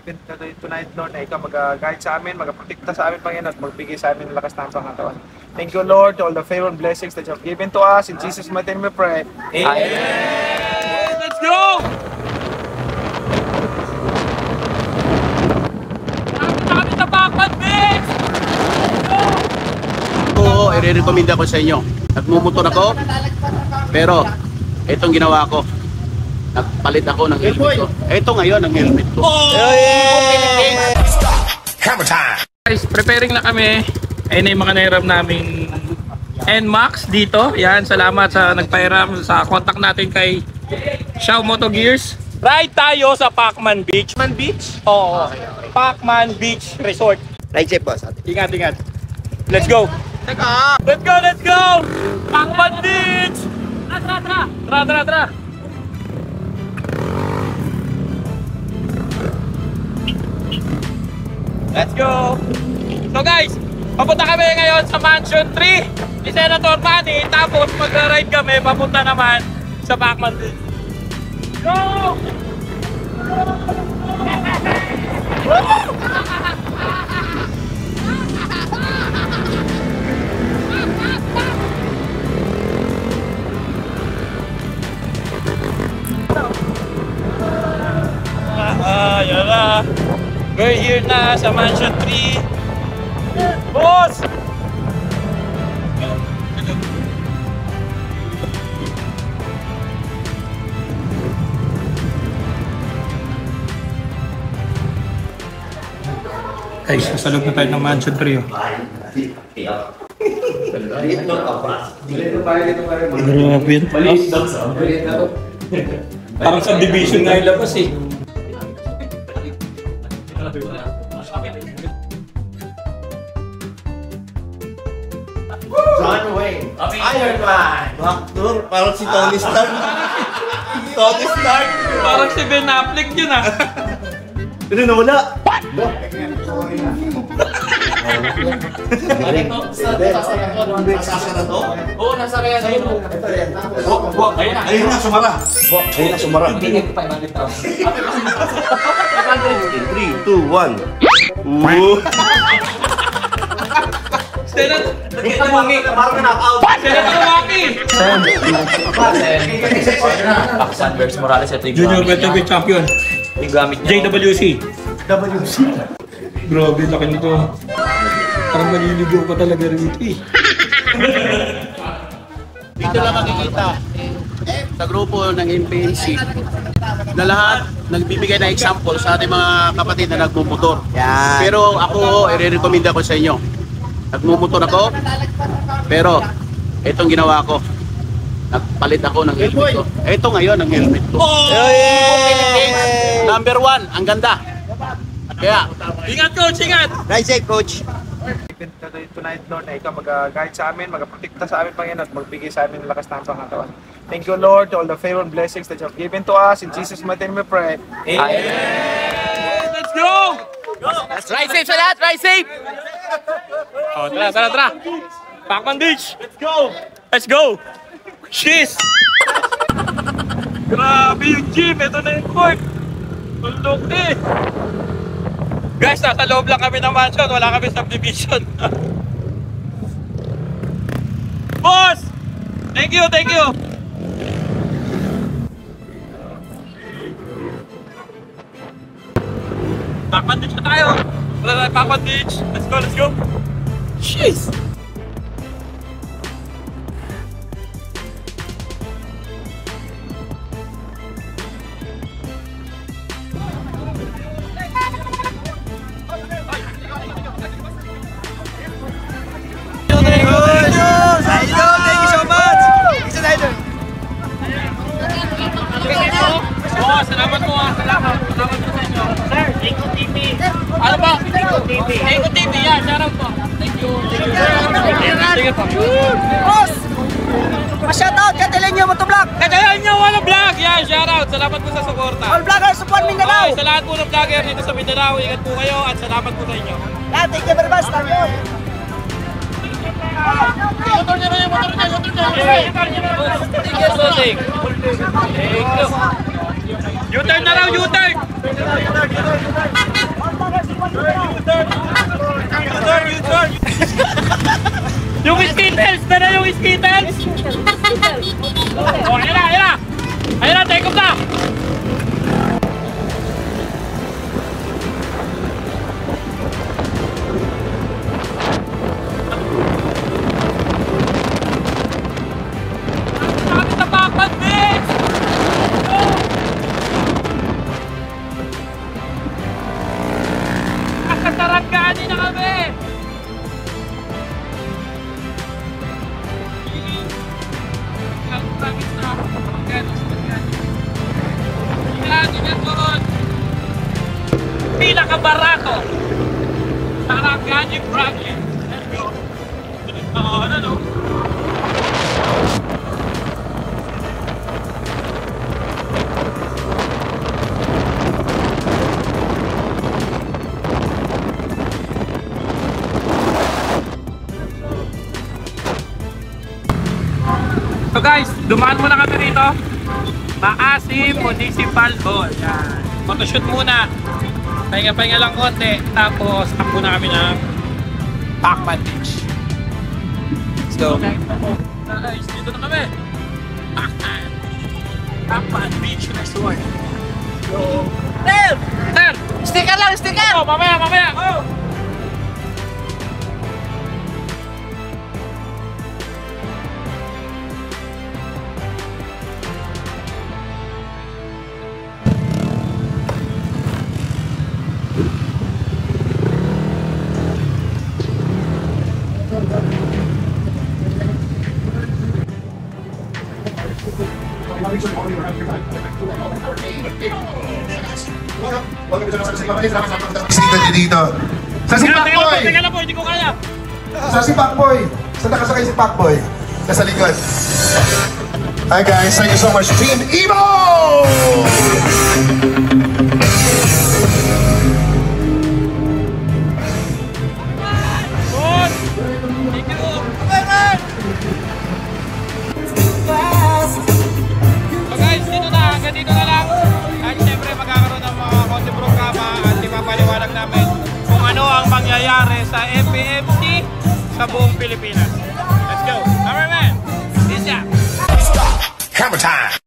Tonight, Lord, na ikaw mag-guide sa amin, mag-protekta sa amin, Panginoon, at magbigay sa amin ng lakas ng pangatawan. Thank you, Lord, to all the favor and blessings that you have given to us. In Jesus' mighty name we pray. Amen! Let's go! Kami sa Pacman Beach! Oo, i-recommend ako sa inyo. Nagmumotor ako, pero itong ginawa ko. Nagpalit ako ng helmet ko. Ito ngayon ang helmet ko. Oh! Hammer time! Guys, preparing na kami. Ayun na yung mga nairam naming NMAX dito. Yan, salamat sa nagpairam. Sa contact natin kay Xiao Moto Gears. Ride tayo sa Pacman Beach. Pacman Beach? Oo. Pacman Beach Resort. Ride safe, boss. Ingat, ingat. Let's go! Teka! Let's go, let's go! Pacman Beach! Tara! Let's go! So guys, papunta kami ngayon sa Mansion 3 ni Senator Manny. Tapos mag-ride kami papunta naman sa Pacman Beach. Go! Yan na. We're here na sa Mansion 3. Boss! Guys, nasalog na tayo ng Mansion 3. Grabe yun. Parang subdivision na yung labas eh. John Wayne. Iron Man. Actor, parang si Tony Stark. Tony Stark. Parang si Ben Affleck yun ah. Ano na wala? Nasasa na to? Oo, nasa kaya na yun. Ayun na, sumara. Ayun na, sumara. Hindi ko 500,000. 3, 2, 1. Senator Paksan versus Morales, ito yung Junior gamit Welterweight niya. Champion. Yung gamit niya. JWC. Grabe, laki nito. Parang maliligaw pa talaga rito eh. Dito lang makikita sa grupo ng MPNC na lahat nagbibigay ng example sa ating mga kapatid na nagmumotor. Yan. Pero ako, i-recommend ako sa inyo. Nagmumotor ako, pero itong ginawa ko. Nagpalit ako ng helmet ko. Ito ngayon ang helmet ko. Number 1, ang ganda. Kaya, Ingat coach, ingat! Ride safe, coach. Tonight, Lord, na ikaw mag-guide sa amin, mag-protekta sa amin, Panginoon, at magbigay sa amin ng lakas ng pangatawan. Thank you, Lord, to all the favor and blessings that you have given to us. In Jesus' mighty name we pray. Amen! Let's go! Ride safe sa lahat! Ride safe! Oh, tara! Pacman Beach! Let's go! Let's go! Shiz! Grabe yung gym! Ito na yung court! Tuldok eh! Guys, nasa loob lang kami ng mansion. Wala kami subdivision. Boss! Thank you! Pacman Beach na tayo! Wala na Pacman Beach! Let's go! Jeez! Thank you so much. It's an idol. Oh, salamat po ah. Salamat po sa inyo. Sir, Eco TV. Ano ba? Eco TV, yan. Shoutout po. Thank you. Sige po. Boss! Pa-shoutout, Katilinyo Motovlog! Katilinyo Motovlog! Yan, shoutout. Salamat po sa suporta. All vloggers support Mindanao! Okay, sa lahat po ng vlogger dito sa Mindanao, ingat po kayo at salamat po sa inyo. Thank you very much. Thank you. Motor niya na yung motor niya. Thank you, Sosing. Thank you. U-turn na raw, U-turn! Ready na kami! Promise na ako. Yan doon. Pinakabarato. Sarangani Franklin. Let's go. Ano? So guys, dumaan muna kami rito. Maasim Municipal Hall. Yan. Photoshoot muna. Pahinga-pahinga lang konti. Tapos, takbo na kami ng Pacman Beach. Let's go. Okay. Guys, dito na kami. Pacman Beach Resort. So, Sir! Sir! Sticker lang, sticker! Oh, mamaya! Oh! Bisita niyo dito. Sa si Pacboy! Teka lang po, hindi ko kaya. Sa si Pacboy! Saan nakasakay si Pacboy? Nasa likod. Hi guys, thank you so much, Team Evo! Good! Thank you! So guys, hanggang dito na lang. At syempre magkakaroon ng mga konti programa at ipapaliwanag namin kung ano ang mangyayari sa FPMC sa buong Pilipinas. Let's go! Cameraman! Peace out! Hammer time!